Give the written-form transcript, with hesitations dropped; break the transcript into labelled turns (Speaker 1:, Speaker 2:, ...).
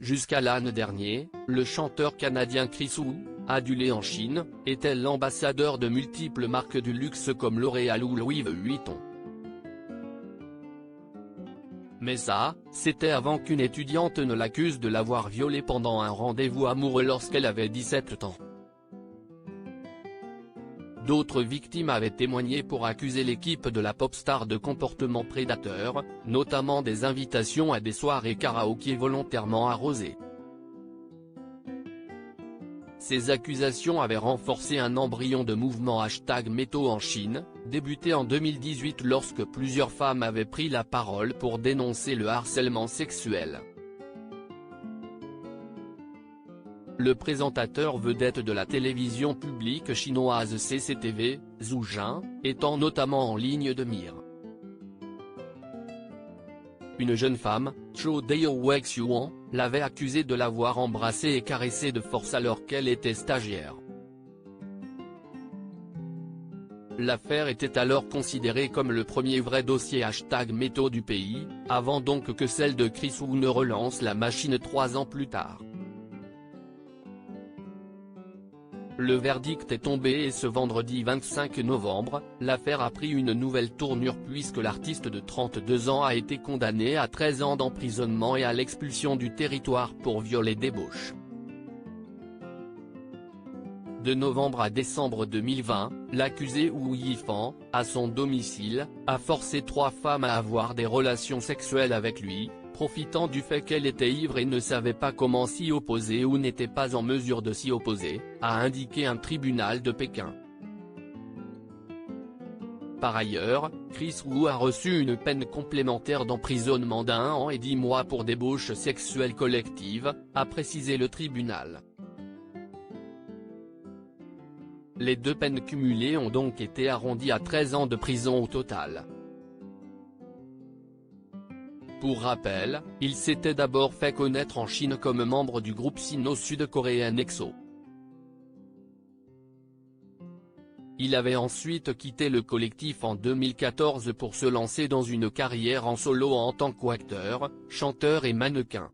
Speaker 1: Jusqu'à l'année dernier, le chanteur canadien Chris Wu, adulé en Chine, était l'ambassadeur de multiples marques du luxe comme L'Oréal ou Louis Vuitton. Mais ça, c'était avant qu'une étudiante ne l'accuse de l'avoir violée pendant un rendez-vous amoureux lorsqu'elle avait 17 ans. D'autres victimes avaient témoigné pour accuser l'équipe de la pop-star de comportements prédateurs, notamment des invitations à des soirées karaoké volontairement arrosées. Ces accusations avaient renforcé un embryon de mouvement #MeToo en Chine, débuté en 2018 lorsque plusieurs femmes avaient pris la parole pour dénoncer le harcèlement sexuel. Le présentateur vedette de la télévision publique chinoise CCTV, Zhu Jin, étant notamment en ligne de mire. Une jeune femme, Cho Daewei-Xuan, l'avait accusé de l'avoir embrassée et caressée de force alors qu'elle était stagiaire. L'affaire était alors considérée comme le premier vrai dossier #MeToo du pays, avant donc que celle de Chris Wu ne relance la machine 3 ans plus tard. Le verdict est tombé et ce vendredi 25 novembre, l'affaire a pris une nouvelle tournure puisque l'artiste de 32 ans a été condamné à 13 ans d'emprisonnement et à l'expulsion du territoire pour viol et débauche. De novembre à décembre 2020, l'accusé Wu Yifan, à son domicile, a forcé 3 femmes à avoir des relations sexuelles avec lui, profitant du fait qu'elle était ivre et ne savait pas comment s'y opposer ou n'était pas en mesure de s'y opposer, a indiqué un tribunal de Pékin. Par ailleurs, Chris Wu a reçu une peine complémentaire d'emprisonnement d'1 an et 10 mois pour débauche sexuelle collective, a précisé le tribunal. Les 2 peines cumulées ont donc été arrondies à 13 ans de prison au total. Pour rappel, il s'était d'abord fait connaître en Chine comme membre du groupe sino-sud-coréen EXO. Il avait ensuite quitté le collectif en 2014 pour se lancer dans une carrière en solo en tant qu'acteur, chanteur et mannequin.